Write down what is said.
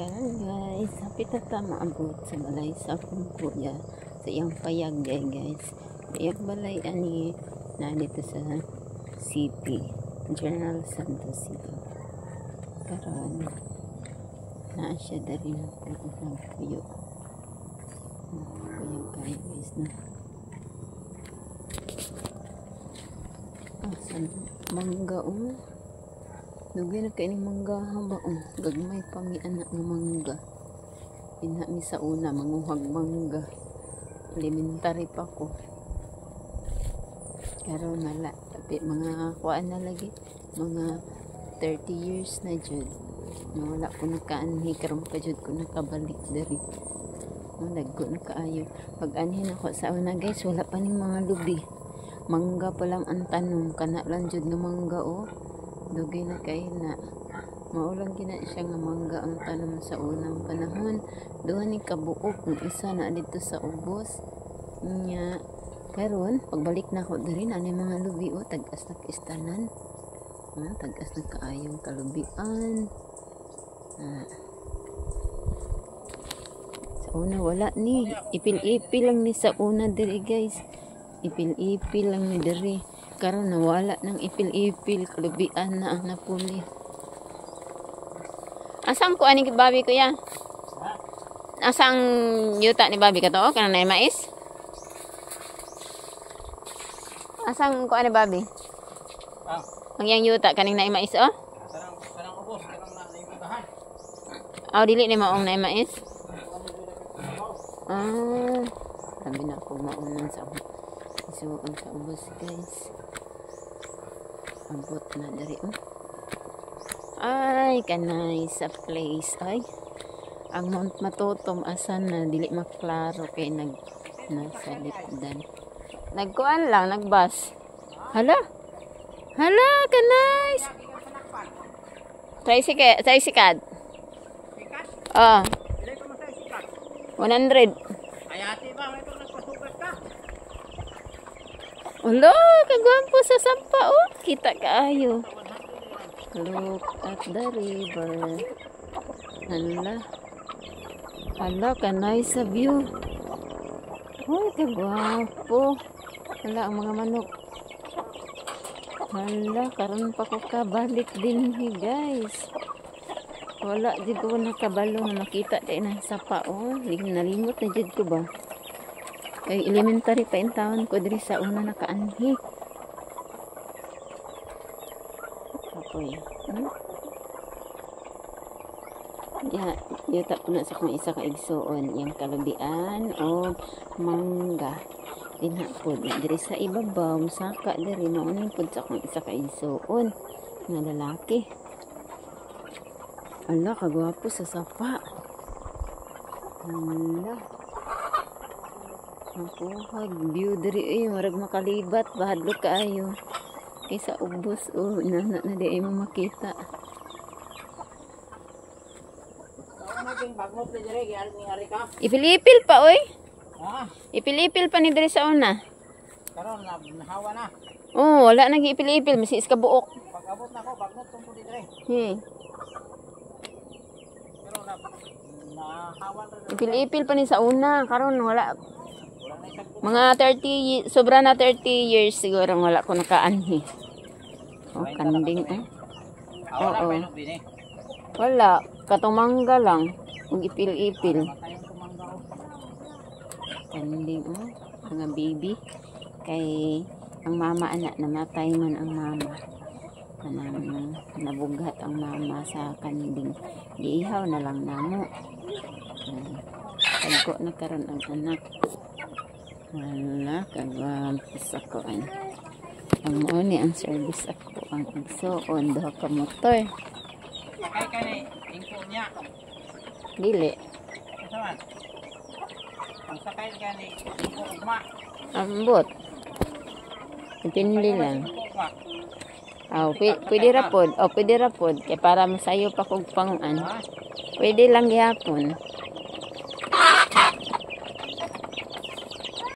Karon guys, hapit na ta maabot sa balay sa akong kuya sa iyang payag guys. Iyang balay ani na dito sa city, General Santos City. Karon na siya dari na po ng puyo. Puyo kayo guys na. Asan mangga Lugay na kayo ni mangga haba gagmay pa mi anak ng mangga. Pinha mi sa una manguhag mangga. Elementary pa ko. Karon nala tapi mga kuan na lagi mga 30 years na jud. Wala ko nakaanhi karon pa jud ko nakabalik diri. Naggo na kaayo. Pag anhin ako sa una guys wala pa ning mga lubi. Mangga pa lang ang tanom kana lang jud nga mangga Dugay na kay na maulang gina siya nga mangga ang tanom sa unang panahon. Duha ni kabuok ng isa na dito sa ubos nya. Karon pagbalik na ko diri na ni mga lubi tag-as na istanan. Tag-as na kaayong kalubian. Sa una wala ni ipil-ipil lang ni sa una diri guys. Ipil-ipil lang ni diri. Karon nawala ng ipil-ipil, kalubian na ang napuli. Asang ko ani babi ko ya? Asang yuta ni babi ka to? Kana na mais? Asang ko ani babi? Ang yang yuta kaning na mais Sarang ubos kanang na imutahan. Dili ni maong na mais? Sabi na ko maunan sa isuon sa ubos guys. Abot na dari ay kanay sa place ay ang Mount Matutom asan na dili maklaro kay nasa lipdan nagkuan lang nagbus hala kanay tricycad 100 ayati ba ito nagpasugat ka. Hello, kagwampo sa sampa kita kaayo. Look at the river. Hala, kanay sa view. Kagwampo. Hala, ang mga manok. Hala, karon pa ko kabalik din guys. Wala jud ko nakabalo na makita tayo ng sapa nalimot na jud ko ba. Ay elementary pa in taon ko diri sa una nakaanhi. Apoy. Yuta ko na sa kung isa ka igsuon yung kalubian o mangga. Dinha po diri sa ibabaw saka diri maunin pud sa kung isa ka igsuon na lalaki. Ala kagwapo sa sapa. Ala. Makuhag view diri marag makalibat bahadlo kaayo kaysa ubos na di ay mo makita. Ipil-ipil pa ipil-ipil pa ni diri sa una karon nahawa na wala nang ipil-ipil masis ka buok pag-abot na ko bagnot tungkol diri ipil-ipil pa ni sa una karon wala mga 30 sobra na 30 years siguro wala ko nakaanhi. Kanding wala katumangga lang ug ipil-ipil kanding mga baby kay ang mama anak namatay man ang mama kanang nabughat ang mama sa kanding giihaw na lang namo tagko na karon ang anak. Wala, kagwampis ako ang muni ang service ako ang igsuon doha ka motor sakay ka ni ingko niya dili ang sakay ka ni ingko ugma ambot pinili lang pwede rapod kay para masayo pa kog panguan pwede lang gihapon